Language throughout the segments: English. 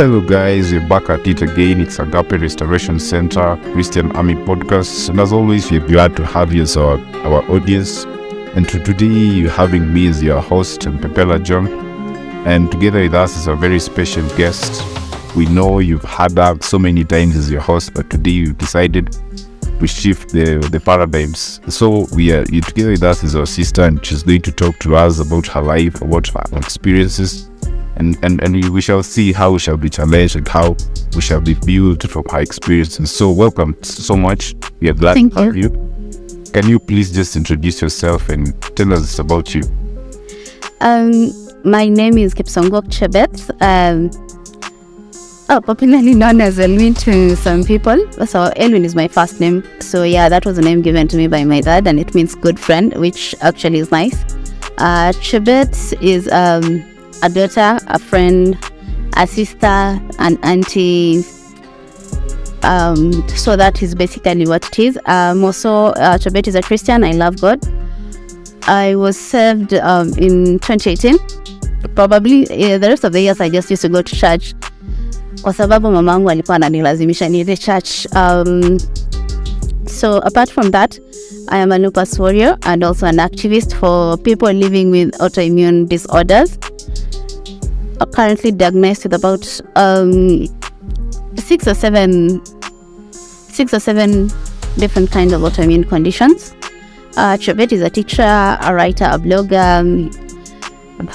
Hello guys, we're back at it again. It's Agape Restoration Center, Christian Army Podcast. And as always, we're glad to have you as our audience. And today you're having me as your host, Pepela John. And together with us is a very special guest. We know you've had her so many times as your host, but today you've decided to shift the paradigms. So you together with us is our sister, and she's going to talk to us about her life, about her experiences. And we shall see how we shall be challenged and how we shall be built from her experiences. So welcome so much. We are glad to have you. Can you please just introduce yourself and tell us about you? My name is Kipsongok Chebet. Popularly known as Elwin to some people. So Elwin is my first name. So yeah, that was a name given to me by my dad, and it means good friend, which actually is nice. Chebet is a daughter, a friend, a sister, an auntie. So that is basically what it is. Also, Chebet is a Christian. I love God. I was saved in 2018. Probably the rest of the years I just used to go to church kwa sababu mamangu alikuwa ananilazimisha niende church. So apart from that, I am a Lupus warrior and also an activist for people living with autoimmune disorders. Currently diagnosed with about 6 or 7 different kinds of autoimmune conditions. Chebet is a teacher, a writer, a blogger.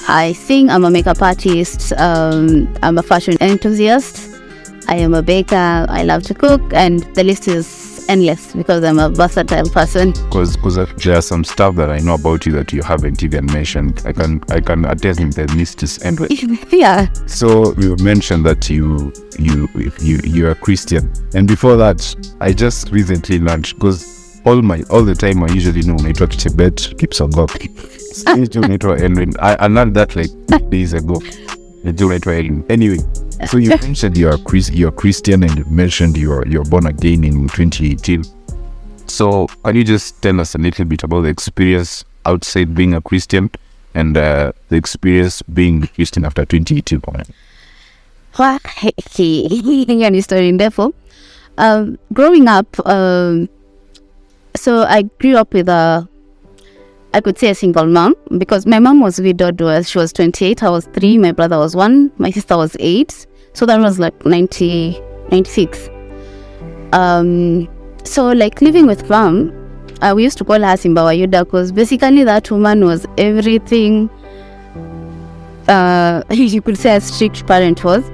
I sing, I'm a makeup artist, I'm a fashion enthusiast, I am a baker, I love to cook, and the list is endless because I'm a versatile person. Because there are some stuff that I know about you that you haven't even mentioned. I can attest in the list is endless. Yeah. So you mentioned that you are Christian, and before that, I just recently learned because all the time I usually know when I talk to Chebet, Kipsongok. I learned that like 2 days ago. Anyway, so you mentioned you're Christian, and you mentioned you're born again in 2018. So can you just tell us a little bit about the experience outside being a Christian and the experience being a Christian after 2018? Well, any story in therefore. Growing up, so I grew up with I could say a single mom, because my mom was widowed. She was 28, I was 3, my brother was 1, my sister was 8. So that was like 96. So like living with mom, we used to call her Simba Wayuda because basically that woman was everything. You could say a strict parent was.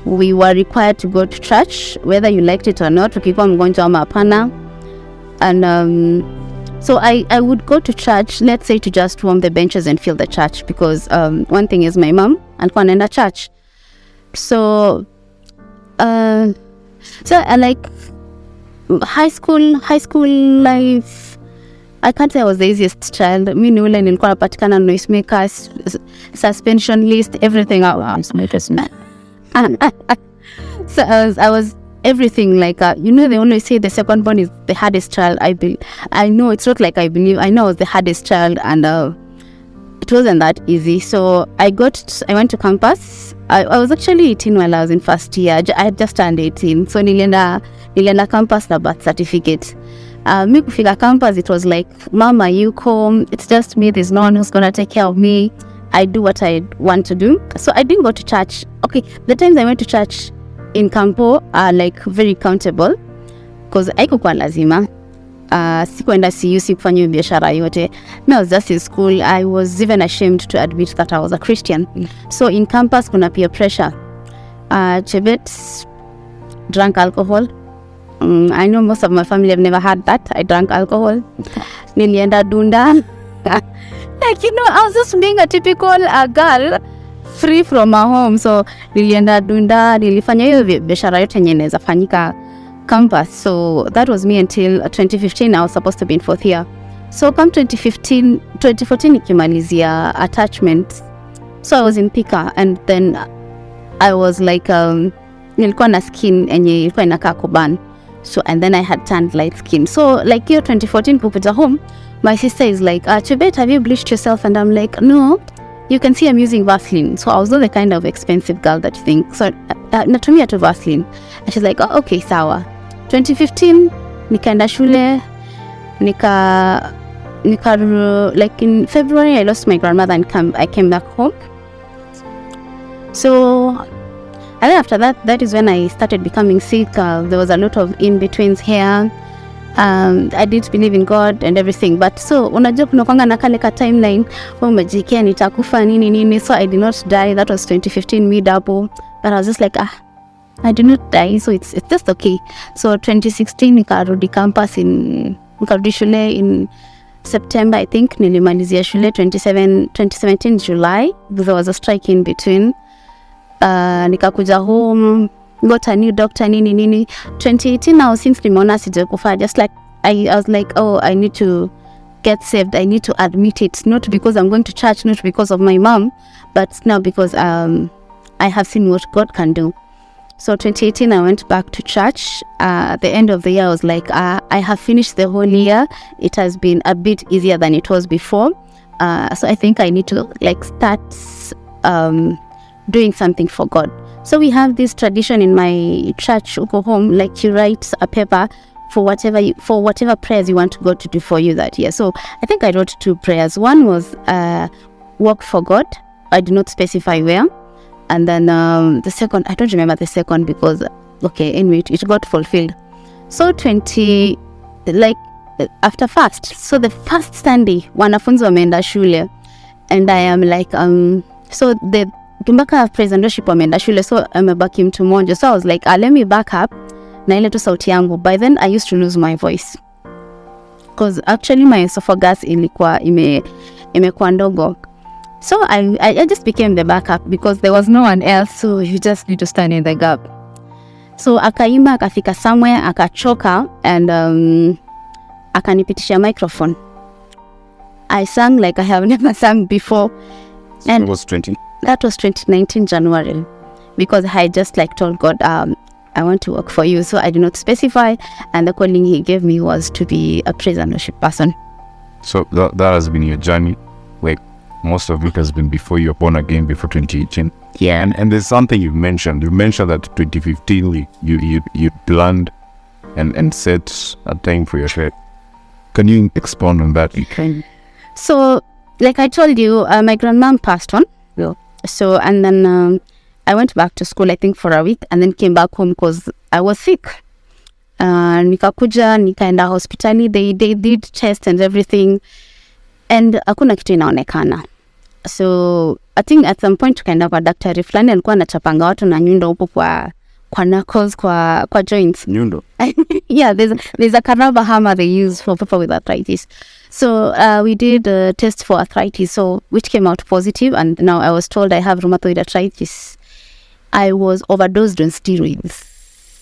We were required to go to church, whether you liked it or not. Ukikuwa mgonjwa ama hapana. And so I would go to church, let's say to just warm the benches and fill the church, because one thing is my mom alikuwa anaenda church. So I like high school life. I can't say I was the easiest child. Mi ni ule nilikuwa napatikana noisemaker, suspension list, everything. So I was everything, like they always say the second born is the hardest child. I know it's not like I believe. I know I was the hardest child, and it wasn't that easy. So I went to campus. I was actually 18 while I was in first year. I had just turned 18, so nilienda campus na birth certificate. Mi kufika campus, it was like, Mama, you come. It's just me. There's no one who's gonna take care of me. I do what I want to do. So I didn't go to church. Okay, the times I went to church in Campo are like very countable, because haikuwa lazima. Sikuenda CU, sikufanya biashara yote. I was just in school. I was even ashamed to admit that I was a Christian. So in campus kuna peer pressure. Chebet drank alcohol. I know most of my family have never had that. I drank alcohol. Nilienda dunda. Like, I was just being a typical girl free from my home. So nilienda dunda, nilifanya hiyo biashara yote yenye inaweza fanyika campus. So that was me until 2015. I was supposed to be in 4th year. So come 2014 nikimalizia attachment. So I was in Thika, and then I was like nilikuwa na skin yenye ilikuwa inakaa kuban. So and then I had tanned light skin. So like year 2014 kukuja home, my sister is like, Chebet, have you bleached yourself? And I'm like, no, you can see I'm using Vaseline. So I was not the kind of expensive girl that you think. So natumia tu Vaseline. And she's like, oh, okay, sawa. 2015, nikaenda shule, like in February, I lost my grandmother and I came back home. So, and then after that is when I started becoming sick. There was a lot of in-betweens here. I didn't believe in God and everything, but so unajua kunakwanga na kale ka timeline umejikia nitakufa nini, so I did not die. That was 2015 mid-April, but I was just like, I did not die, so it's just okay. So 2016 nikarudi campus nikarudi shule in September, I think. Nilimalizia shule 2017 July. There was a strike in between. Nikakuja home, got a new doctor nini. 2018 now, since nimeona sijakufa, just like I was like, oh, I need to get saved. I need to admit it, not because I'm going to church, not because of my mom, but now because I have seen what God can do. So 2018 I went back to church. At the end of the year I was like, I have finished the whole year. It has been a bit easier than it was before. So I think I need to like start doing something for God. So we have this tradition in my church, uko home, like you write a paper for whatever prayers you want God to do for you that year. So I think I wrote 2 prayers. One was work for God. I did not specify where. And then the second, I don't remember the second because, okay, anyway, it got fulfilled. So after fast, so the first Sunday, wanafunzi wameenda shule, and I am like, so the Kimbaka praise and worship wameenda shule, so amebaki mtu mmoja. So I was like, let me back up na ile tu sauti yangu. By then I used to lose my voice because actually my esophagus ilikuwa imekuwa ndogo. So I just became the backup because there was no one else, so you just need to stand in the gap. So akaimba, akafika somewhere, akachoka, and akanipitisha microphone. I sang like I have never sung before. And that was 2019 January, because I just like told God, I want to work for you. So I did not specify, and the calling he gave me was to be a praise and worship person. So that has been your journey. Like, most of it has been before you were born again, before 2018. Yeah. And there's something you mentioned. You mentioned that 2015 you planned and set a time for your faith. Can you expound on that? Okay. So, like I told you, my grandmom passed on. Yeah. So, and then I went back to school, I think, for a week, and then came back home because I was sick. Nikakuja, nikaenda hospitali. They did tests and everything, and hakuna kitu inaonekana. So I think at some point tukaenda kwa daktari fulani, alikuwa anachapanga watu na nyundo huko kwa knuckles, kwa joints. Nyundo? Yeah, there's a caraba hammer they use for people with arthritis. So we did a test for arthritis, so which came out positive, and now I was told I have rheumatoid arthritis. I was overdosed on steroids.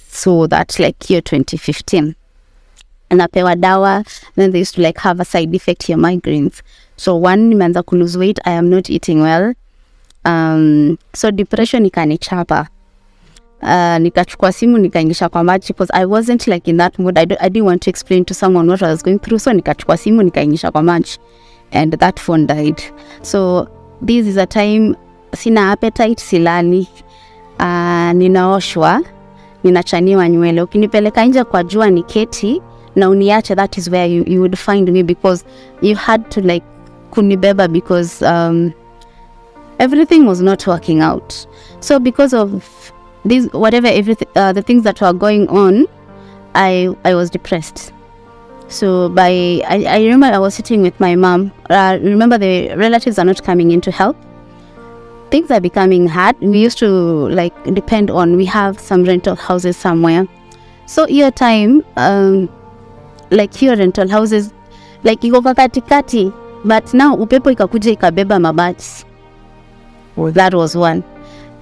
So that's like year 2015. And napewa dawa, then they used to like have a side effect here, migraines. So one, nimeanza ku lose weight, I am not eating well. So depression ikanichapa. Nikachukua simu nikaingisha kwa maji because I wasn't like in that mood. I didn't want to explain to someone what I was going through. So nikachukua simu nikaingisha kwa maji, and that phone died. So this is a time sina appetite, silali. Ninaoshwa, ninachaniwa nywele. Ukinipeleka nje kwa jua niketi na uniache, that is where you would find me, because you had to like kunibeba because everything was not working out. So because of this, whatever, everything, the things that were going on, I was depressed. So I remember I was sitting with my mom. Remember, the relatives are not coming in to help. Things are becoming hard. We used to like depend on, we have some rental houses somewhere. So your time, like your rental houses, like iko katikati, but now upepo ikakuja ikabeba mabati. That was one.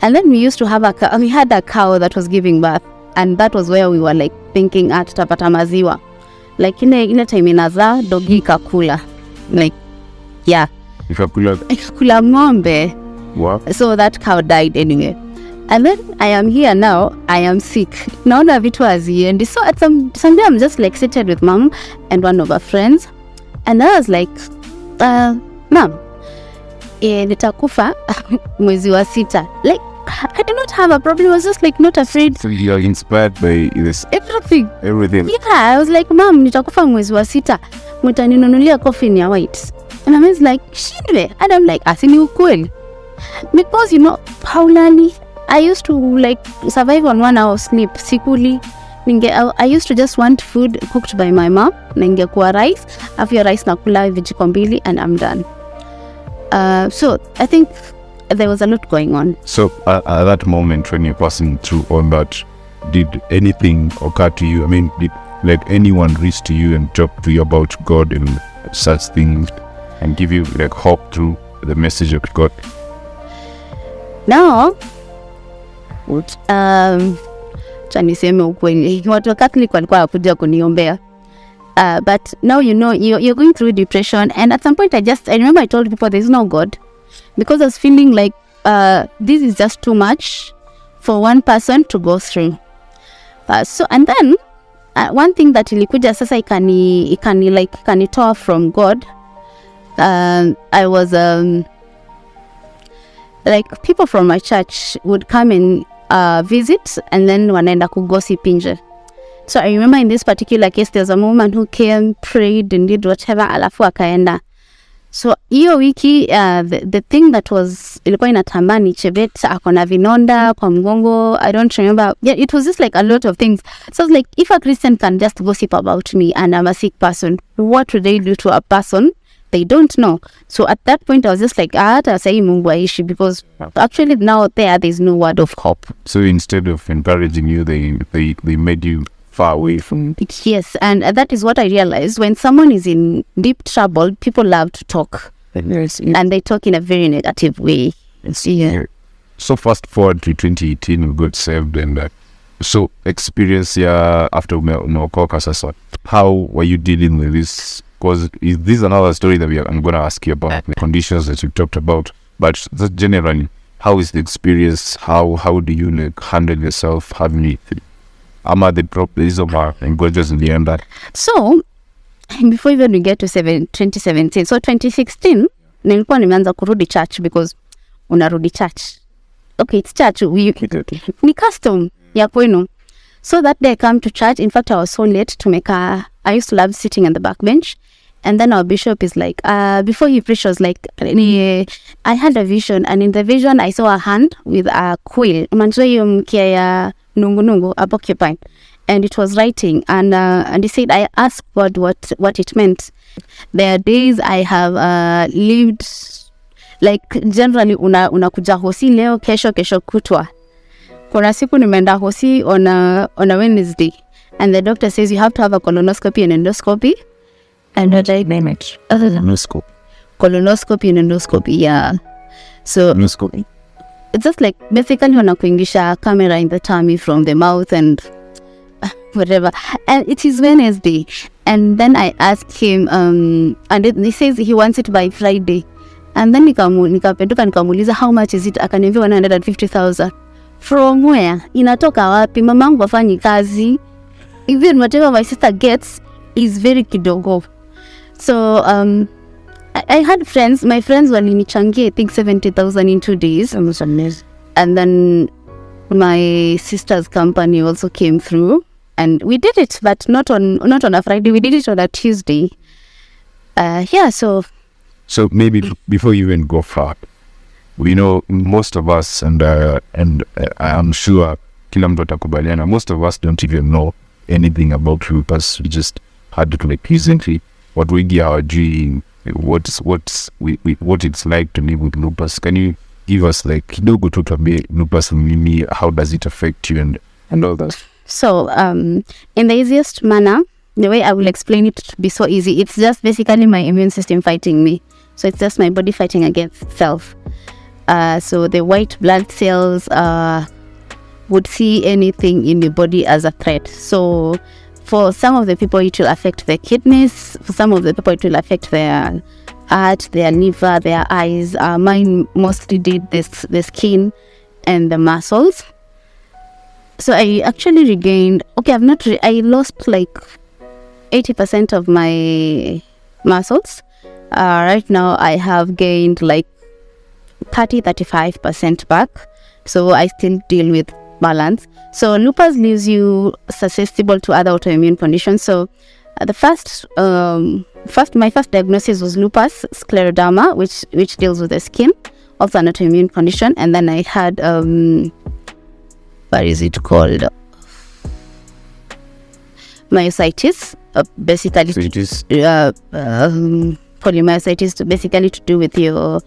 And then we used to have we had a cow that was giving birth, and that was where we were like thinking tutapata maziwa. Like ile time inaza dogi ikakula. Like, yeah. Ikakula ng'ombe. Wow. So that cow died anyway. And then I am here now, I am sick. Naona vitu haziendi. So at someday I'm just like seated with mom and one of her friends. And I was like, mom, nitakufa mwezi wa 6. Like, I did not have a problem. I was just like not afraid. So you are inspired by this Everything. everything. I was like, mom, nitakufa mwezi wa 6. Mtaninunulia coffin ya white. And I was like, shindwe. And I'm like, asini ukweli. Because Paulani, I used to like survive on 1 hour sleep. Sikuli. I used to just want food cooked by my mom. Ningekuwa rice. After rice nakula vijiko mbili and I'm done. So I think there was a lot going on. So at that moment when you're passing through all that, did anything occur to you? I mean, did like anyone reach to you and talk to you about God and such things and give you like hope through the message of God? Now, niseme ukweli, watu wa Catholic walikuwa wakuja kuniombea. But now you're going through depression, and at some point I remember I told people there's no God, because I was feeling like this is just too much for one person to go through. So and then one thing that ilikuja sasa ikanitoa from God. I was like people from my church would come and visit, and then wanaenda kugossip nje. So I remember in this particular case, there's a woman who came, prayed and did whatever, alafu akaenda. So hiyo wiki the thing that was ilikuwa inatambaa ni Chebet akona vinonda kwa mgongo. I don't remember. Yeah, it was just like a lot of things. So I was like, if a Christian can just gossip about me and I'm a sick person, what would they do to a person they don't know? So at that point I was just like, hata sahi Mungu aishi, because actually now there's no word of hope. So instead of encouraging you, they made you far away from it. Yes, and that is what I realized. When someone is in deep trouble, people love to talk. And they talk in a very negative way. Yeah. So fast forward to 2018, we got saved, and so experience here after umeokoka sasa. How were you dealing with this? Because this is another story that I'm going to ask you about, the conditions that you talked about. But just generally, how is the experience? How do you like handle yourself having it? Ama the problems and gorgeous in the end that. So before even we get to 2017, so 2016 nilikuwa nimeanza kurudi church, because unarudi church. Okay, it's church. Ni custom ya kwenu. So that day I come to church. In fact, I was so late to make I used to love sitting on the back bench. And then our bishop is like, before he preached, was like, I had a vision, and in the vision I saw a hand with a quill. Manzo hiyo mkia ya nungu a porcupine, and it was writing, and he said, I asked God what it meant. There are days I have lived like generally unakuja hosi leo, kesho kutwa. Kuna siku nimeenda hosi on a Wednesday, and the doctor says you have to have a colonoscopy and endoscopy. And what I name it? Colonoscopy and endoscopy, yeah. So colonoscopy. It's just like basically wanakuingisha camera in the tummy from the mouth and whatever. And it is Wednesday. And then I asked him, and he says he wants it by Friday. And then nikapenduka nikamuuliza how much is it? Akaniambia 150,000. From where? Inatoka wapi? Mamangu wafanyi kazi. Even whatever my sister gets is very kidogo. So I had friends. My friends walinichangia I think 70,000 in 2 days. And then my sister's company also came through, and we did it, but not on a Friday. We did it on a Tuesday. So maybe before you even go far, we know most of us, and I'm sure kila mtu atakubaliana, most of us don't even know anything about lupus. We just had to like recently what we get our dream, what it's like to live with lupus. Can you give us like kidogo tu tuambie lupus nini, how does it affect you and all that? So in the easiest manner, the way I will explain it to be so easy, it's just basically my immune system fighting me. So it's just my body fighting against itself. So the white blood cells would see anything in the body as a threat. So for some of the people it will affect their kidneys, for some of the people it will affect their heart, their liver, their eyes. Mine mostly did the skin and the muscles. So I actually regained, I lost like 80% of my muscles. Right now I have gained like 30-35% back. So I still deal with balance. So lupus leaves you susceptible to other autoimmune conditions. So the my first diagnosis was lupus scleroderma, which deals with the skin, also an autoimmune condition. And then I had what is it called? Myositis, basically polymyositis, basically to do with your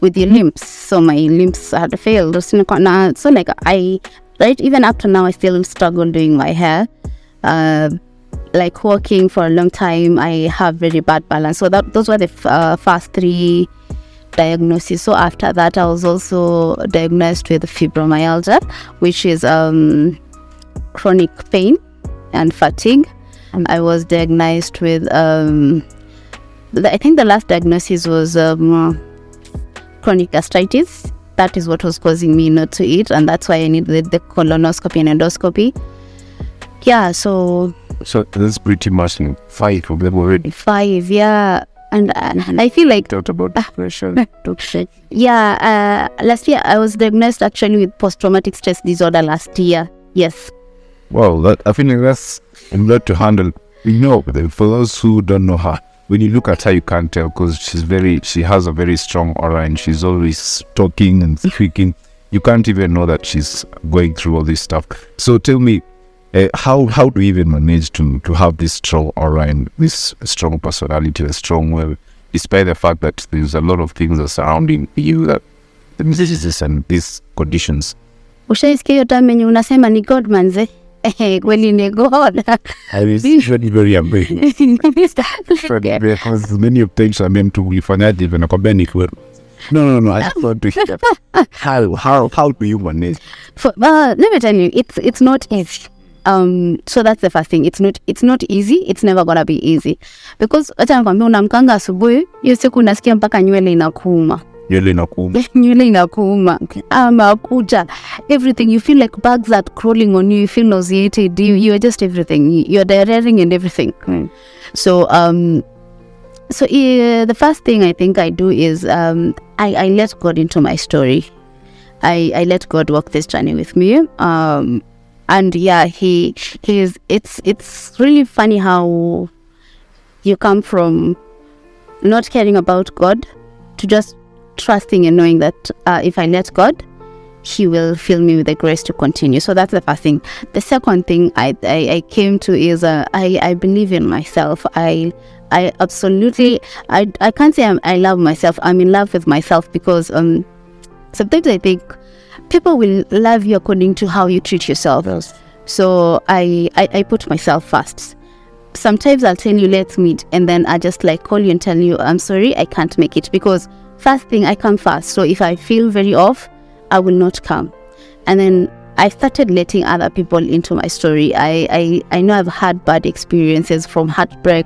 limbs. So my limbs had failed. So like even up to now, I still struggle doing my hair. Like walking for a long time, I have very bad balance. So those were the first 3 diagnoses. So after that, I was also diagnosed with fibromyalgia, which is chronic pain and fatigue. I was diagnosed with I think the last diagnosis was chronic gastritis. That is what was causing me not to eat, and that's why I needed the colonoscopy and endoscopy. Yeah, so that's pretty much 5 of them already. 5, yeah. And I feel like talked about depression. Yeah, last year I was diagnosed actually with post-traumatic stress disorder last year. Yes. Wow, I feel like that's a lot to handle. For those who don't know her, when you look at her, you can't tell because she has a very strong aura and she's always talking and speaking. You can't even know that she's going through all this stuff. So tell me, how do you even manage to have this strong aura and this strong personality, a strong will, despite the fact that there's a lot of things that surrounding you, that the diseases and these conditions? Ushaisikia hiyo time yenye unasema ni God manze? Kweli ni God. I was usually very amazed. Because many of times I meant to refinance even a company. No, I thought to hear. How do you manage? Let me tell you, it's not easy. So that's the first thing. It's not easy. It's never gonna be easy because acha nikwambia, unamkanga asubuhi, hiyo siku unasikia mpaka nywele inakuuma. Nywele inakuuma. Makucha. Everything. You feel like bugs are crawling on you. You feel nauseated. You are just everything. You're diarrheaing and everything. So the first thing I think I do is I let God into my story. I let God walk this journey with me. And yeah, it's really funny how you come from not caring about God to just trusting and knowing that if I let God, He will fill me with the grace to continue. So that's the first thing. The second thing I came to is I believe in myself. I absolutely, I can't say I love myself. I'm in love with myself because sometimes I think people will love you according to how you treat yourself. Yes. So I put myself first. Sometimes I'll tell you, let's meet, and then I just like call you and tell you, I'm sorry, I can't make it, because first thing, I come first. So if I feel very off, I will not come. And then I started letting other people into my story. I know I've had bad experiences, from heartbreak,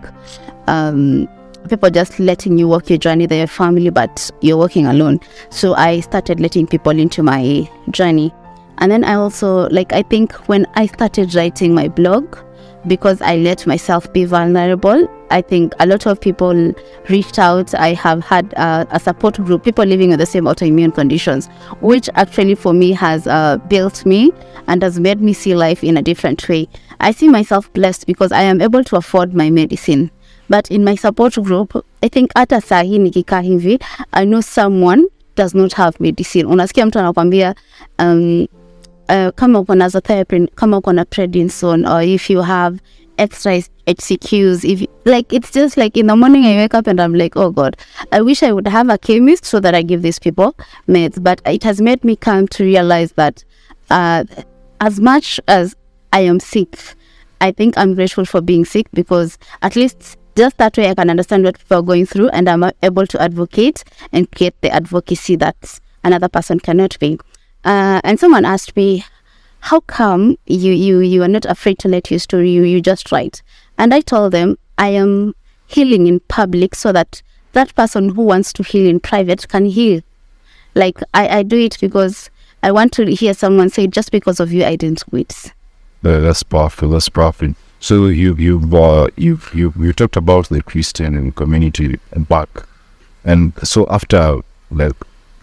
people just letting you walk your journey, they're your family, but you're walking alone. So I started letting people into my journey. And then I also, I think when I started writing my blog, because I let myself be vulnerable, I think a lot of people reached out. I have had a support group, people living with the same autoimmune conditions, which actually for me has built me and has made me see life in a different way. I see myself blessed because I am able to afford my medicine. But in my support group, I think hata sahi nikikaa hivi, I know someone does not have medicine. Unasikia mtu anakuambia kama uko na azathioprine, kama uko na prednisone, or if you have extra HCQs, it's just like in the morning I wake up and I'm like, oh God, I wish I would have a chemist so that I give these people meds. But it has made me come to realize that as much as I am sick, I think I'm grateful for being sick, because at least just that way I can understand what people are going through, and I'm able to advocate and create the advocacy that another person cannot be. And someone asked me, how come you are not afraid to let your story, you just write? And I told them, I am healing in public so that that person who wants to heal in private can heal. I do it because I want to hear someone say, just because of you, I didn't quit. That's powerful. So you talked about the Christian community back, and so after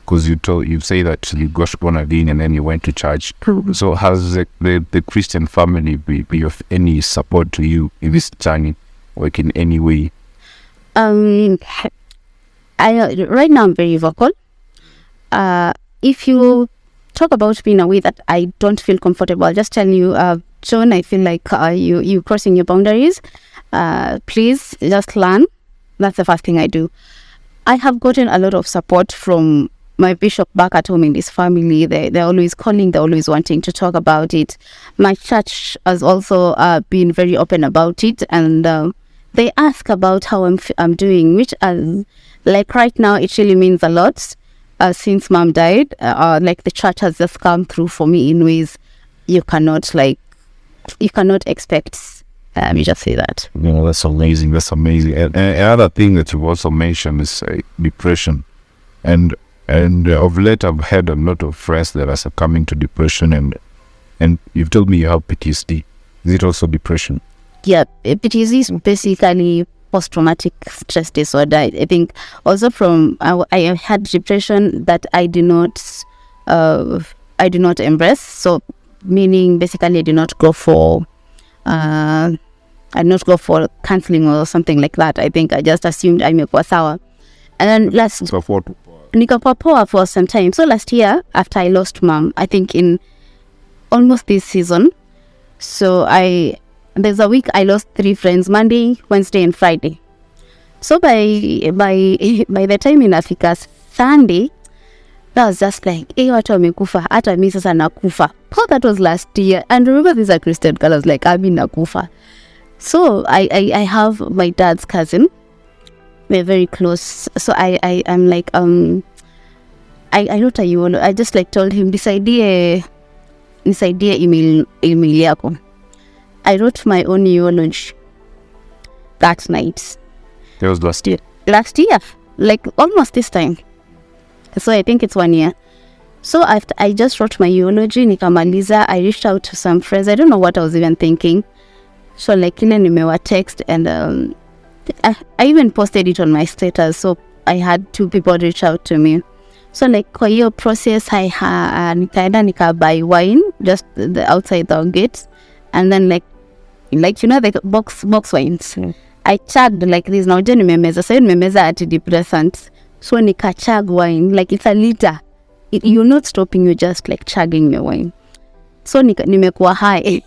because you say that you got born again and then you went to church. So has the Christian family be of any support to you in this journey, like in any way? Right now I'm very vocal. If you talk about me in a way that I don't feel comfortable, I'll just tell you, John, I feel like you crossing your boundaries. Please just learn. That's the first thing I do. I have gotten a lot of support from my bishop back at home in this family. They're always calling, they're always wanting to talk about it. My church has also been very open about it, and they ask about how I'm doing, which like right now it really means a lot. Since mom died, like the church has just come through for me in ways you cannot expect. Let me just say that. That's amazing. That's amazing. And another thing that you also mentioned is depression, and of late I've had a lot of friends that are succumbing to depression, and you've told me you have PTSD. Is it also depression? Yeah, PTSD is basically post-traumatic stress disorder. I think also from I had depression that I did not embrace. So meaning basically I did not go for counseling or something like that. I think I just assumed imekuwa sawa, and then nikakuwa poa for some time. So last year after I lost mom, I think in almost this season, so there's a week I lost 3 friends, Monday, Wednesday and Friday. So by the time inafika Sunday, that was just like, watu wamekufa, hata mimi sasa nakufa. Oh, that was last year. And remember, these are Christian girls, I was like, I mean nakufa. So I have my dad's cousin. We're very close. So I'm like, I wrote a eulogy. I just like told him, nisaidie email yako. I wrote my own eulogy that night. That was last year? Last year, like almost this time. So I think it's 1 year. So after I just wrote my eulogy, nikamaliza, I reached out to some friends. I don't know what I was even thinking. So like ile nimewa text, and I even posted it on my status. So I had 2 people reach out to me. So like kwa hiyo process, nikaenda nikabuy wine just outside the gates, and then like the box wines. I chugged like this. Now nimemeza, sasa nimemeza antidepressants. So nikachug wine like it's a liter. You're not stopping, you're just like chugging your wine. So nimekuwa high.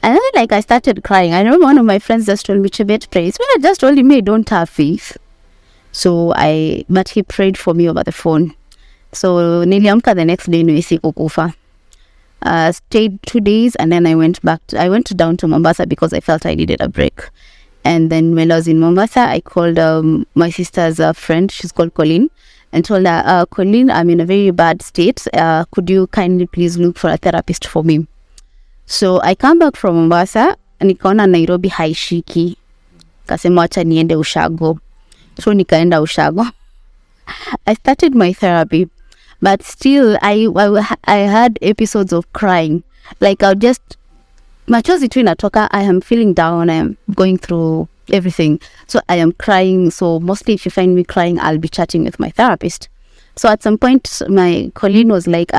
And then like I started crying. I remember one of my friends just told me, Chibet, praise. Well, I just told him, don't have faith. So but he prayed for me over the phone. So niliamka the next day niwezi kukufa. Stayed 2 days, and then I went down to Mombasa because I felt I needed a break. And then when I was in Mombasa, I called my sister's friend. She's called Colleen, and told her, Colleen, I'm in a very bad state. Could you kindly please look for a therapist for me? So I come back from Mombasa, nikaona Nairobi haishiki. Kasema wacha niende Ushago. So nikaenda Ushago. I started my therapy, but still I had episodes of crying. Like I'll just, machozi tu inatoka, I am feeling down, I am going through everything. So I am crying. So mostly if you find me crying, I'll be chatting with my therapist. So at some point, my colleague was like,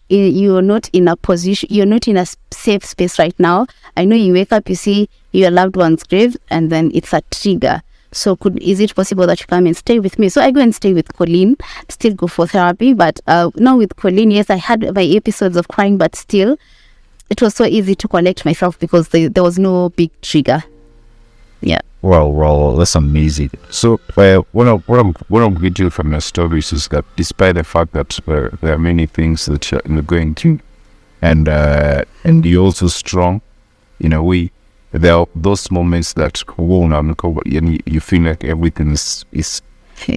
you're not in a position, you're not in a safe space right now. I know you wake up, you see your loved one's grave, and then it's a trigger. So is it possible that you come and stay with me? So I go and stay with Colleen, still go for therapy. But now with Colleen, yes, I had my episodes of crying, but still, it was so easy to collect myself because there was no big trigger. Yeah. Well, that's amazing. So, what I'm getting from your stories is that despite the fact that there are many things that you're going through, and you're also strong in a way, there are those moments that you feel like everything is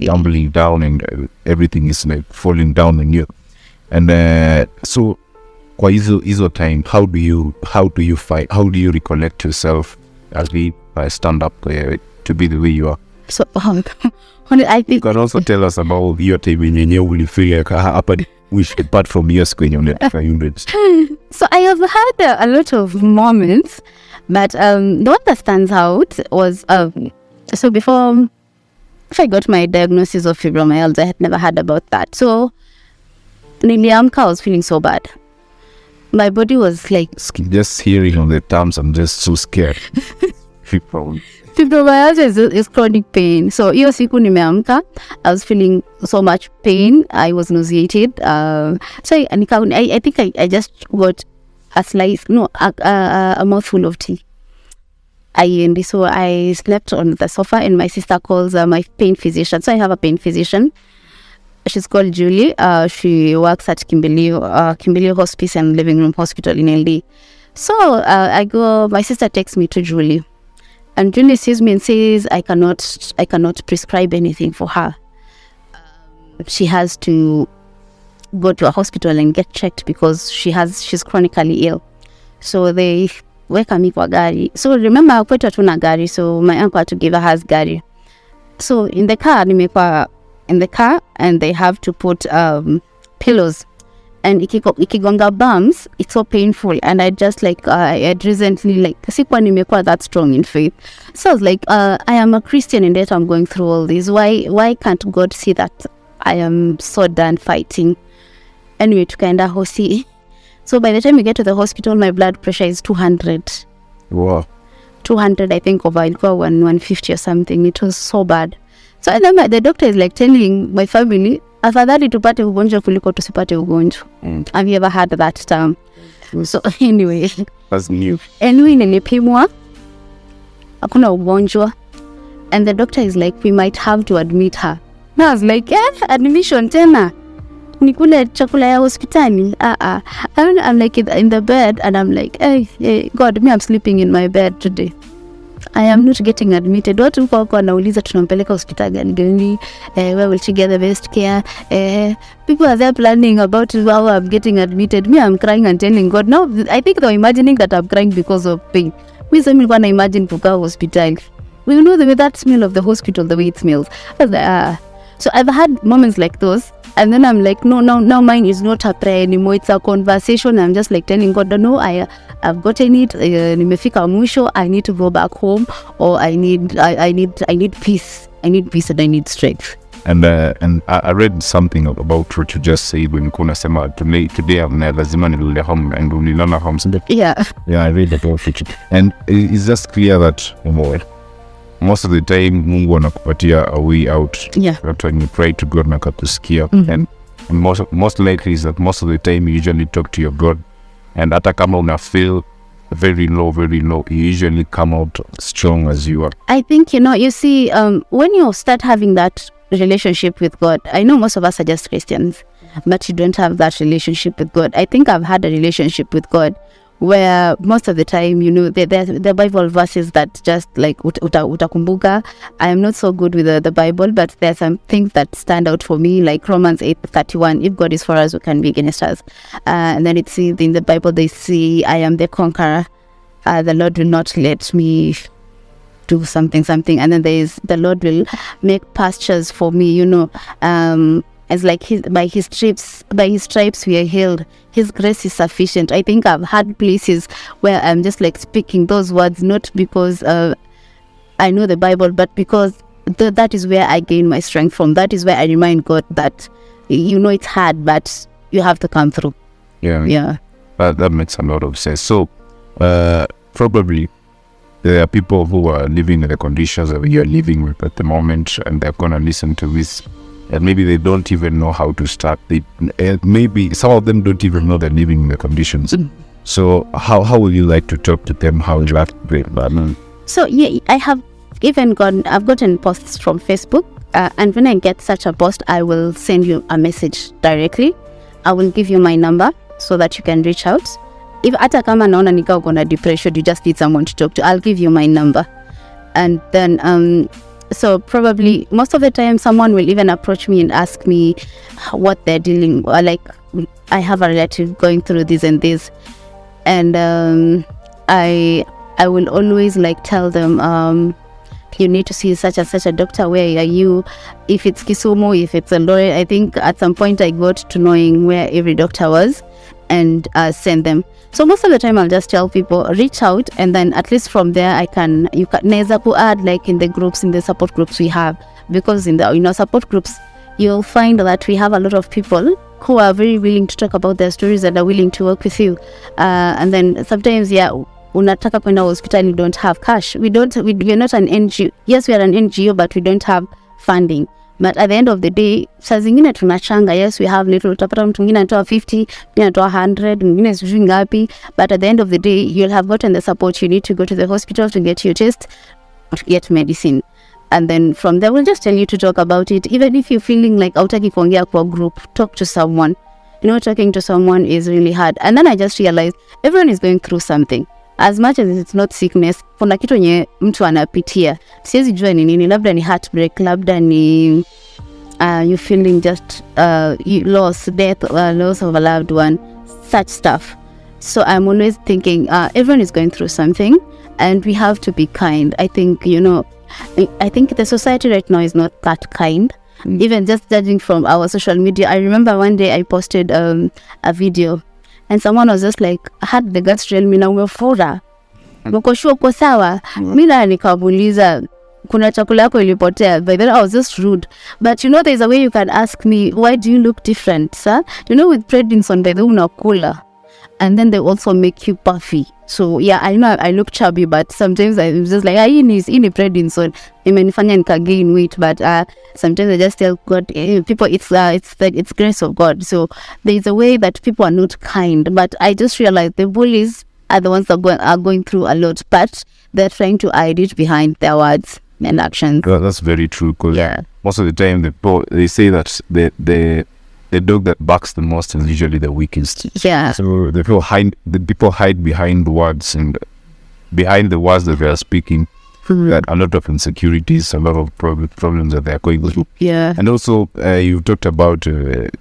tumbling down and everything is like falling down on you. And so, kwa hizo time, how do you fight? How do you recollect yourself as we stand up to be the way you are? So I think you can also tell us about your time when you feel like we should depart from your screen units. So I have had a lot of moments, but the one that stands out was so before if I got my diagnosis of fibromyalgia, I had never heard about that. So niliamka, I was feeling so bad. My body was like, Just hearing on the terms, I'm just so scared. fibromyalgia is chronic pain. So hiyo siku nimeamka, I was feeling so much pain. I was nauseated. So I think I just got a mouthful of tea. So I slept on the sofa, and my sister calls my pain physician. So I have a pain physician. She's called Julie. She works at Kimberley Hospice and Living Room Hospital in LD. So my sister takes me to Julie. And Julie sees me and says, I cannot prescribe anything for her. She has to go to a hospital and get checked because she's chronically ill. So they weka mi kwa gari. So remember, kwetu hatuna gari, so my uncle had to give her his gari. So in the car, and they have to put pillows. And ikigonga bumps, it's so painful. And I just I had recently sikuwa nimekuwa that strong in faith. So I was like, I am a Christian and yet I'm going through all this. Why can't God see that I am so done fighting? Anyway, tukaenda hosi. So by the time we get to the hospital, my blood pressure is 200. Wow. 200, I think, over 150 or something. It was so bad. So I remember the doctor is telling my family, afadhali tupate ugonjwa kuliko tusipate ugonjwa. Have you ever heard that term? So anyway. That's new. Anyway, nilipimwa. Hakuna ugonjwa. And the doctor is like, we might have to admit her. And I was like, admission tena. Nikule chakula ya hospitali. I'm like in the bed, and I'm like, hey, God, I'm sleeping in my bed today. I am not getting admitted. Watu huko wako wanauliza tunampeleka hospitali gani, where will she get the best care? People are there planning about how I'm getting admitted. Me, I'm crying and telling God. Now, I think they're imagining that I'm crying because of pain. Me, so I'm gonna imagine kukaa hospitali. We know that smell of the hospital, the way it smells. I was like, So I've had moments like those. And then I'm like, no, now mine is not a prayer anymore. It's a conversation. I'm just telling God, no, I've gotten it. Nimefika mwisho. I need to go back home, or I need peace. I need peace and I need strength. And I read something about what you just said when kuna sema today I'm lazima nilale home and unilala home. Yeah, I read about it. And it's just clear that most of the time Mungu anakupatia a way out. Yeah. That's when you pray to God na kakusikia. And most likely is that most of the time you usually talk to your God, and hata kama una feel very low, you usually come out strong as you are. I think, you see, when you start having that relationship with God, I know most of us are just Christians, but you don't have that relationship with God. I think I've had a relationship with God where most of the time, the Bible verses that just utakumbuka. I am not so good with the Bible, but there are some things that stand out for me, like Romans 8:31. If God is for us, who can be against us? And then it says in the Bible, they say, I am the conqueror. The Lord will not let me do something. And then there is, the Lord will make pastures for me, It's like by his stripes we are healed. His grace is sufficient. I think I've had places where I'm just speaking those words, not because I know the Bible, but because that is where I gain my strength from. That is where I remind God that, it's hard, but you have to come through. Yeah. That makes a lot of sense. So, probably there are people who are living in the conditions that you're living with at the moment, and they're going to listen to this. And maybe they don't even know how to start. Maybe some of them don't even know they're living in the conditions. So how would you like to talk to them? How would you like to break that? So I have I've gotten posts from Facebook, and when I get such a post, I will send you a message directly. I will give you my number so that you can reach out. If hata kama naona nika uko na depression, you just need someone to talk to, I'll give you my number. And then so probably most of the time someone will even approach me and ask me what they're dealing with. Like, I have a relative going through this and this, and I will always tell them, you need to see such and such a doctor. Where are you? If it's Kisumu, if it's a lawyer. I think at some point I got to knowing where every doctor was, and send them. So most of the time I'll just tell people, reach out, and then at least from there naeza ku add in the groups, in the support groups we have, because in our support groups, you'll find that we have a lot of people who are very willing to talk about their stories and are willing to work with you. And then sometimes, unataka kwenda hospital, you don't have cash. We're not an NGO. Yes, we are an NGO, but we don't have funding. But at the end of the day, saa zingine tunachanga. Yes, we have little. Utapata mtu mwingine anatoa 50, mwingine anatoa 100, mwingine sijui ngapi. But at the end of the day, you'll have gotten the support you need to go to the hospital to get your test, to get medicine. And then from there, we'll just tell you to talk about it. Even if you're feeling like hautaki kuongea kwa group, talk to someone. Talking to someone is really hard. And then I just realized everyone is going through something. As much as it's not sickness, kuna kitu nye mtu anapitia. Siwezi jua ni nini, labda ni heartbreak, labda ni you feeling just loss, death, loss of a loved one, such stuff. So I'm always thinking everyone is going through something, and we have to be kind. I think, I think the society right now is not that kind. Even just judging from our social media. I remember one day I posted a video, and someone was just like, I had the guts to tell me, na umefura, uko sure uko sawa? Mimi nikamuuliza kuna chakula yako ilipotea. By then I was just rude. But there's a way you can ask me, why do you look different, sir? With prednisone, by the way, unakula. And then they also make you puffy. So yeah, I know I look chubby, but sometimes I'm just like, hii ni prednisone imenifanya nika gain weight. But sometimes I just tell God, people, it's grace of God. So there's a way that people are not kind. But I just realized the bullies are the ones that are going through a lot, but they're trying to hide it behind their words and actions. Well, that's very true, because most of the time they say that the dog that barks the most is usually the weakest. Yeah. So the people hide behind words, and behind the words that they are speaking, that a lot of insecurities, a lot of problems that they are going through. Yeah. And also, you talked about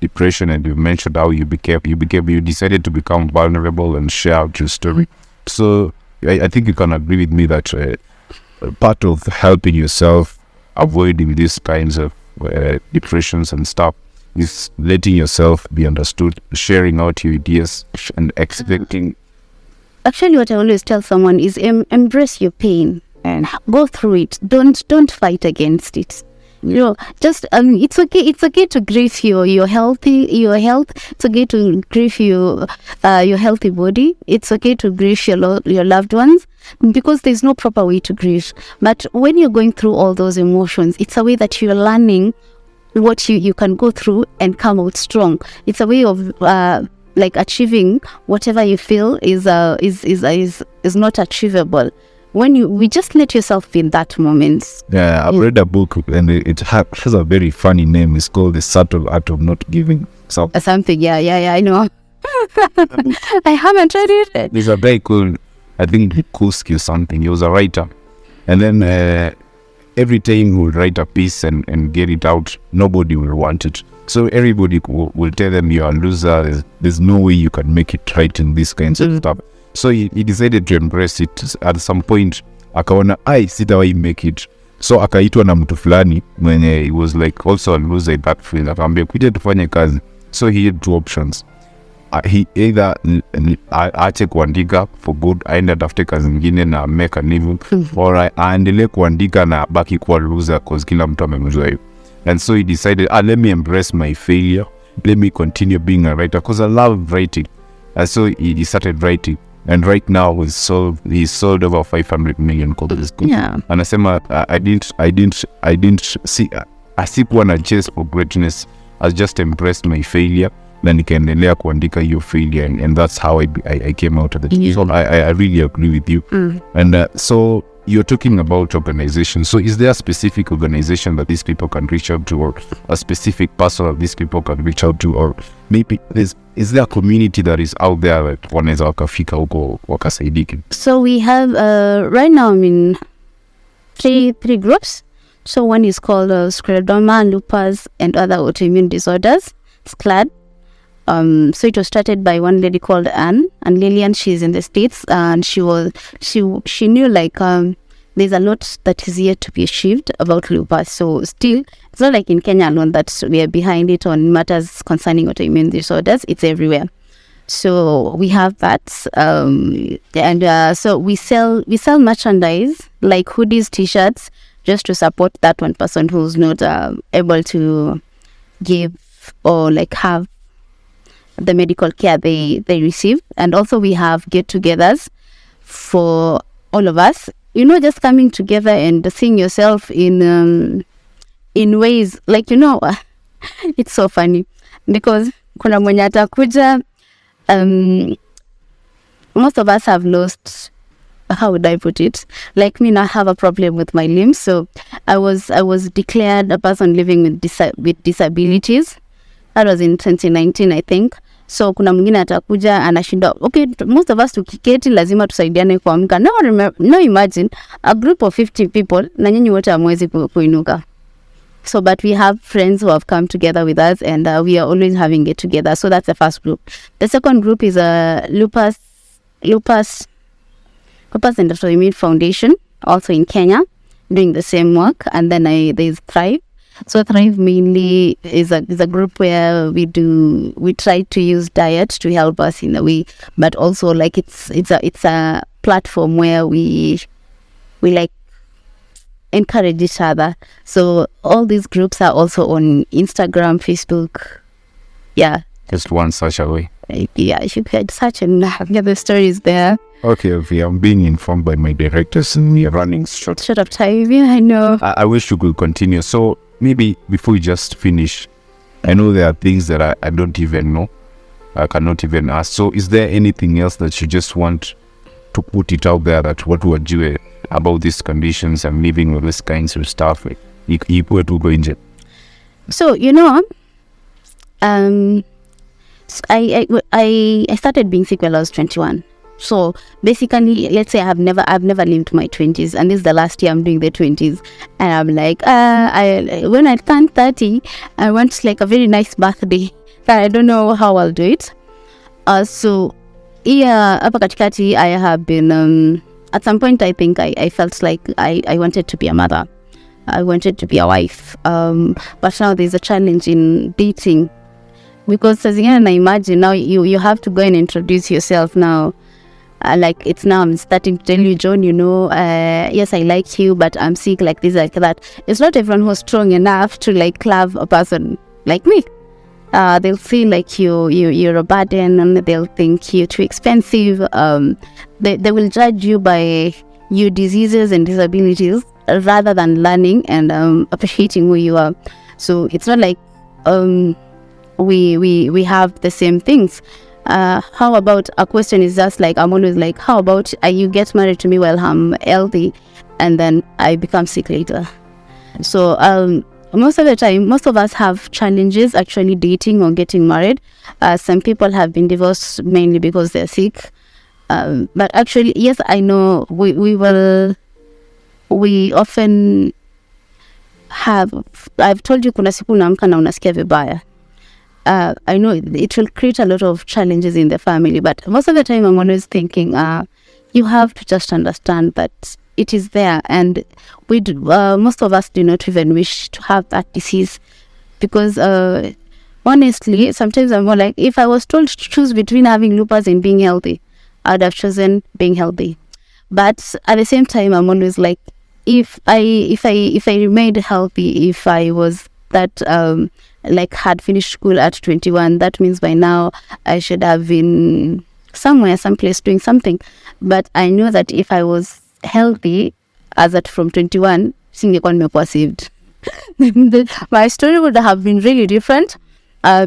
depression, and you mentioned how you decided to become vulnerable and share out your story. So I think you can agree with me that part of helping yourself avoiding these kinds of depressions and stuff is letting yourself be understood, sharing out your ideas, and expecting. Actually, what I always tell someone is embrace your pain and go through it. Don't fight against it. Just it's okay to grieve your health. It's okay to grieve your healthy body. It's okay to grieve your loved ones, because there's no proper way to grieve. But when you're going through all those emotions, it's a way that you're learning what you can go through and come out strong. It's a way of achieving whatever you feel is not achievable. When we just let yourself be in that moment. Yeah, I've read a book, and it has a very funny name. It's called The Subtle Art of Not Giving. Something, yeah, I know. I haven't read it. There's a guy called, I think, Kuski or something. He was a writer, and then every time he will write a piece and get it out, nobody will want it. So everybody will tell them, you're a loser, there's no way you can make it right in this kinds of stuff. So he decided to embrace it. At some point, akaona, sitawahi make it. So akaitwa na mtu fulani mwenye he was like also a loser in that field. Akamwambia kuja tufanye kazi. So he had two options. He either aache kuandika for good, aende atafute kazi nyingine na make a living, or aendelee kuandika na baki kuwa loser cause kila mtu amemzoea. And so he decided, let me embrace my failure. Let me continue being a writer, because I love writing. And so he started writing. And right now he's sold over 500 million copies. Yeah. Anasema I didn't see, asikuwa na chase for greatness. I just embraced my failure. Na nikaendelea kuandika hiyo failure, and that's how I came out of it. Yeah. So I really agree with you. And so you're talking about organizations. So is there a specific organization that these people can reach out to, or a specific person that these people can reach out to, or maybe is there a community that is out there that wanaweza wakafika huko wakasaidike? So we have right now three groups. So one is called scleroderma, lupus, and other autoimmune disorders, SCLAD. So it was started by one lady called Anne Lillian. She's in the States, and she knew there's a lot that is yet to be achieved about lupus. So still, it's not like in Kenya alone that we are behind it on matters concerning autoimmune disorders. It's everywhere. So we have that, and so we sell merchandise like hoodies, t-shirts, just to support that one person who's not able to give or like have the medical care they receive. And also we have get-togethers for all of us, just coming together and seeing yourself in ways like, it's so funny because kuna mwenye atakuja. Most of us have lost, how would I put it? Like me, I have a problem with my limbs. So I was declared a person living with disabilities. That was in 2019, I think. So kuna mwingine atakuja anashinda. Okay, most of us tukiketi lazima tusaidiane kuamka. Now imagine a group of 50 people na nyinyi wote hamwezi kuinuka. So, but we have friends who have come together with us, and we are always having it together. So that's the first group. The second group is Lupus and Autoimmune Foundation, also in Kenya, doing the same work. And then there's Thrive. So Thrive mainly is a group where we try to use diet to help us in a way, but also like it's a platform where we like encourage each other. So all these groups are also on Instagram, Facebook. Yeah. Just one search away. Yeah, you could search and get the stories there. Okay, I'm being informed by my directors and we are running short of time. Yeah, I know. I wish you could continue. So maybe before we just finish, I know there are things that I don't even know. I cannot even ask. So is there anything else that you just want to put it out there, that what would you about these conditions and living with these kinds of stuff? So, I started being sick when I was 21. So basically, let's say I've never lived my 20s, and this is the last year I'm doing the 20s, and I'm like, when I turn 30, I want like a very nice birthday. I don't know how I'll do it. So yeah, hapa katikati I have been at some point I think I felt like I wanted to be a mother. I wanted to be a wife. But now there's a challenge in dating, because as again I imagine now you have to go and introduce yourself now. Like it's now I'm starting to tell you, John, yes, I like you, but I'm sick, like this, like that. It's not everyone who's strong enough to like love a person like me. They'll feel like you're a burden, and they'll think you're too expensive. They will judge you by your diseases and disabilities rather than learning and appreciating who you are. So it's not like we have the same things. How about a question is just like, I'm always like, how about you get married to me while I'm healthy and then I become sick later? So most of the time, most of us have challenges actually dating or getting married. Some people have been divorced mainly because they're sick. But actually, yes, I know we often have, I've told you kuna siku unaamka na unasikia vibaya. I know it will create a lot of challenges in the family, but most of the time I'm always thinking, you have to just understand that it is there, and most of us do not even wish to have that disease, because honestly, sometimes I'm more like, if I was told to choose between having lupus and being healthy, I'd have chosen being healthy. But at the same time, I'm always like, if I remained healthy, if I was that like had finished school at 21, that means by now I should have been someplace doing something. But I know that if I was healthy as at from 21, singekuwa nimekuwa saved. My story would have been really different,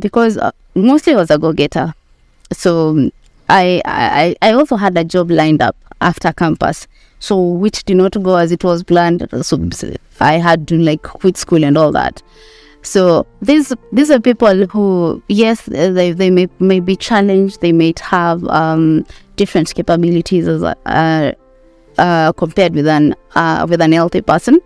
because mostly I was a go-getter. So I also had a job lined up after campus, so which did not go as it was planned. So I had to like quit school and all that. So these are people who, yes, they may be challenged. They may have different capabilities as compared with an healthy person,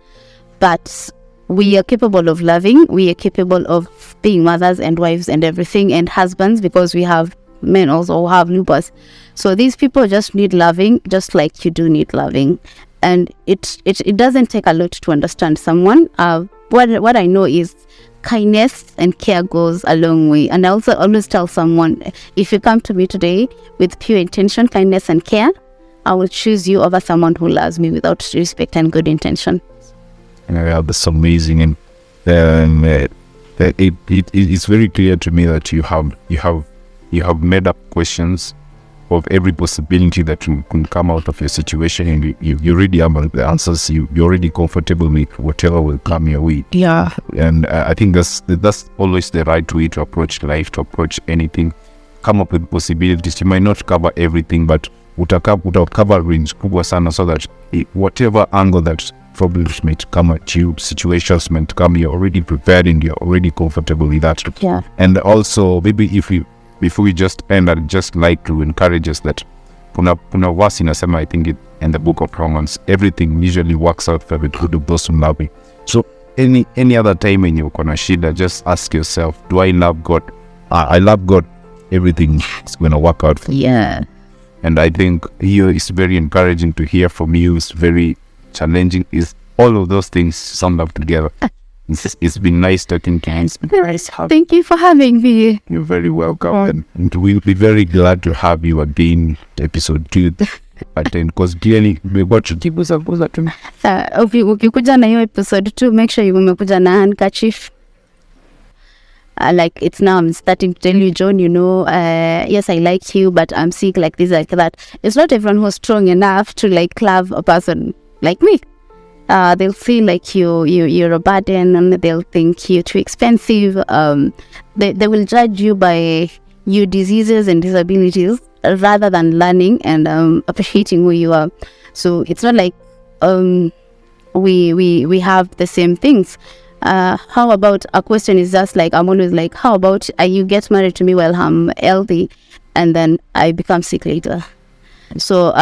but we are capable of loving. We are capable of being mothers and wives and everything, and husbands, because we have men also who have lupus. So these people just need loving, just like you do need loving. And it doesn't take a lot to understand someone. What I know is kindness and care goes a long way. And I also always tell someone, if you come to me today with pure intention, kindness and care, I will choose you over someone who loves me without respect and good intention. Yeah, that's amazing, and it's very clear to me that you have made up questions of every possibility that can come out of your situation, and you already have the answers. You're already comfortable with whatever will come your way. Yeah. And I think that's always the right way to approach life, to approach anything. Come up with possibilities. You might not cover everything, but cover range kubwa sana, so that whatever angle that problems might come at you, situations might come, you're already prepared and you're already comfortable with that. Yeah. And also, maybe before we just end, I'd just like to encourage us that kuna verse inasema, I think in the book of Romans, everything usually works out for the good of those who love me. So any other time when you're gonna shida, just ask yourself, do I love God? I love God. Everything is gonna work out for me. Yeah. And I think here it's very encouraging to hear from you. It's very challenging. Is all of those things summed up together. It's been nice talking to you. Thank you for having me. You're very welcome. And we'll be very glad to have you again, episode 2. Because clearly we got to ukikuja na hiyo episode 2, make sure you umekuja na handkerchief. Like it's now I'm starting to tell you, John, yes, I like you, but I'm sick, like this, like that. It's not everyone who's strong enough to like love a person like me. They'll feel like you're a burden, and they'll think you're too expensive. They will judge you by your diseases and disabilities rather than learning and appreciating who you are. So it's not like we have the same things. How about a question is just like, I'm always like, how about you get married to me while I'm healthy and then I become sick later? So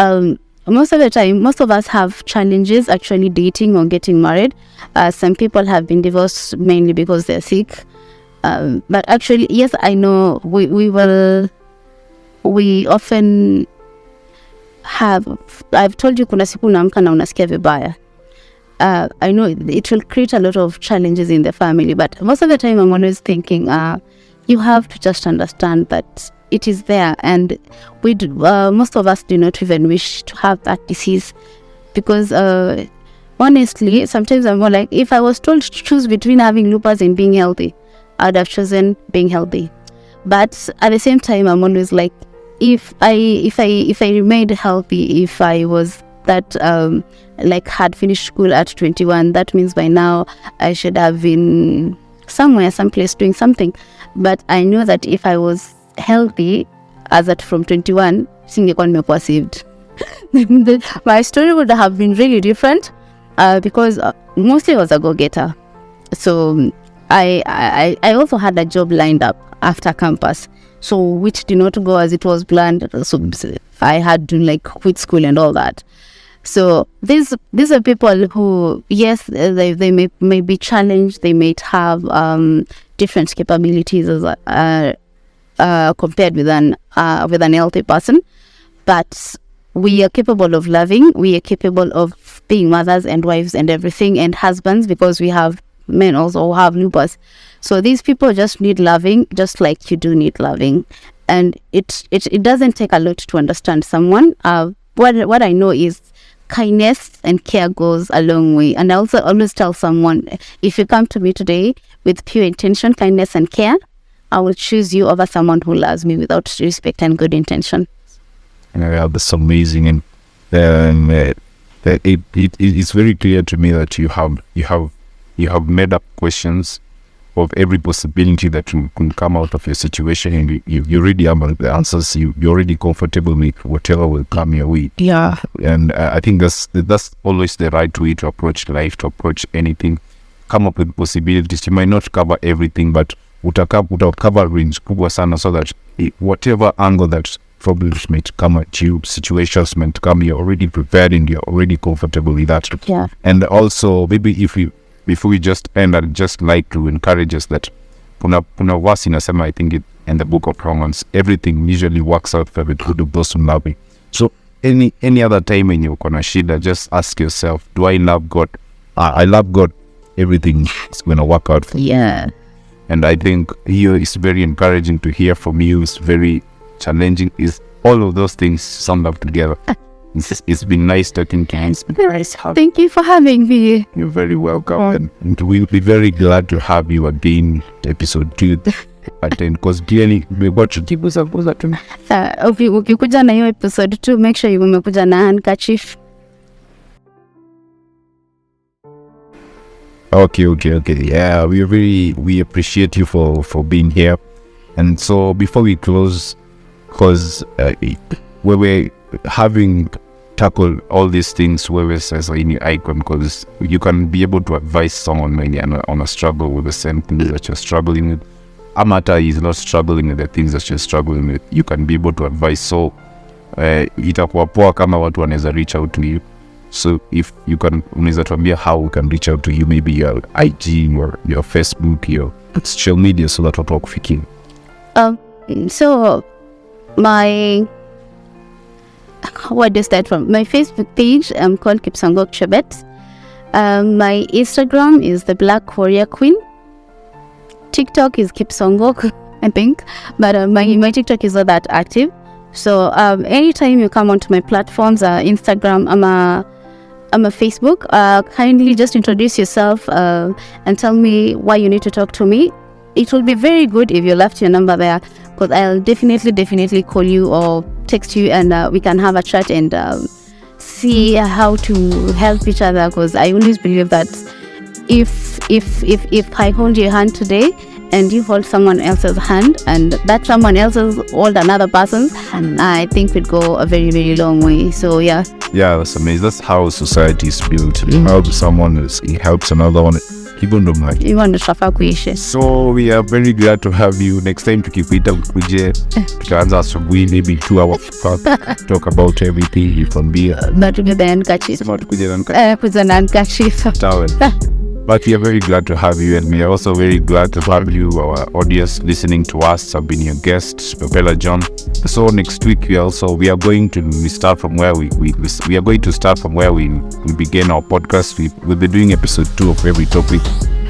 most of the time, most of us have challenges actually dating or getting married. Some people have been divorced mainly because they're sick. But actually, yes, I know we often have, I've told you kuna siku unaamka na unasikia vibaya. I know it will create a lot of challenges in the family, but most of the time I'm always thinking, you have to just understand that it is there, and most of us do not even wish to have that disease, because honestly, sometimes I'm more like, if I was told to choose between having lupus and being healthy, I'd have chosen being healthy. But at the same time, I'm always like, if I remained healthy, if I was that like had finished school at 21, that means by now I should have been someplace doing something. But I know that if I was healthy as at from 21, singekuwa nimekuwa saved. My story would have been really different, because mostly I was a go-getter. So I also had a job lined up after campus, so which did not go as it was planned. So I had to like quit school and all that. So these are people who, yes, they may be challenged. They may have different capabilities as compared with an healthy person, but we are capable of loving. We are capable of being mothers and wives and everything, and husbands, because we have men also who have lupus. So these people just need loving, just like you do need loving. And it doesn't take a lot to understand someone. What I know is kindness and care goes a long way. And I also always tell someone, if you come to me today with pure intention, kindness and care, I will choose you over someone who loves me without respect and good intention. Yeah, that's amazing, and it's very clear to me that you have made up questions of every possibility that can come out of your situation, and you already have the answers. You're already comfortable with whatever will come your way. Yeah. And I think that's always the right way to approach life, to approach anything. Come up with possibilities. You might not cover everything, but cover range kubwa sana, so that whatever angle that problems might come at you, situations might come, you're already prepared and you're already comfortable with that. Yeah. And also, maybe before we just end, I'd just like to encourage us that kuna verse inasema, I think in the book of Romans, everything usually works out for the good of those who love me. So any other time when you're gonna shida, just ask yourself, do I love God? I love God. Everything is gonna work out for me. Yeah. And I think here it's very encouraging to hear from you. It's very challenging. Is all of those things summed up together. It's been nice talking to you. Thank you for having me. You're very welcome. And we'll be very glad to have you again, episode 2. Because clearly, ukikuja na hiyo episode 2, make sure umekuja na handkerchief. Okay. Yeah, we appreciate you for being here. And so before we close, because we were having tackled all these things where we says in your icon, because you can be able to advise someone maybe on a struggle with the same things that you're struggling with. Amata is not struggling with the things that you're struggling with. You can be able to advise. So itakuwa poa kama watu wanaweza reach out to you. So if you can, unaweza tuambia how we can reach out to you, maybe your IG or your Facebook, your social media, so that watu wakufikia. So my what is that from? My Facebook page called Kipsangok Chebet. My Instagram is the Black Warrior Queen. TikTok is Kipsangok, I think, but my TikTok is not that active. So anytime you come onto my platforms, Instagram, I'm a Facebook. Kindly just introduce yourself and tell me why you need to talk to me. It will be very good if you left your number there, because I'll definitely call you or text you, and we can have a chat and see how to help each other. Because I always believe that if I hold your hand today and you hold someone else's hand, and that someone else's hold another person's, I think we'd go a very long way. So yeah, that's amazing. That's how society is built. You help someone, it helps another one. Even tunafaa kuishi. So we are very glad to have you. Next time tukipita kuje tutaanza asubuhi, maybe 2 hours talk about everything you can be. But we then catch it. But we are very glad to have you, and we are also very glad to have you, our audience, listening to us. I've been your guest, Pamela John. So next week we are going to start from where we began our podcast. We'll be doing episode 2 of every topic,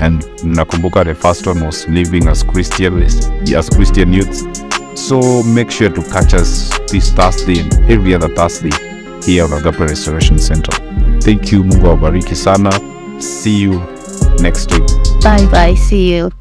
and nakumbuka the first one was living as Christian youths. So make sure to catch us this Thursday and every other Thursday here at Agape Restoration Center. Thank you, Mungu awabariki sana. See you next week. Bye, see you.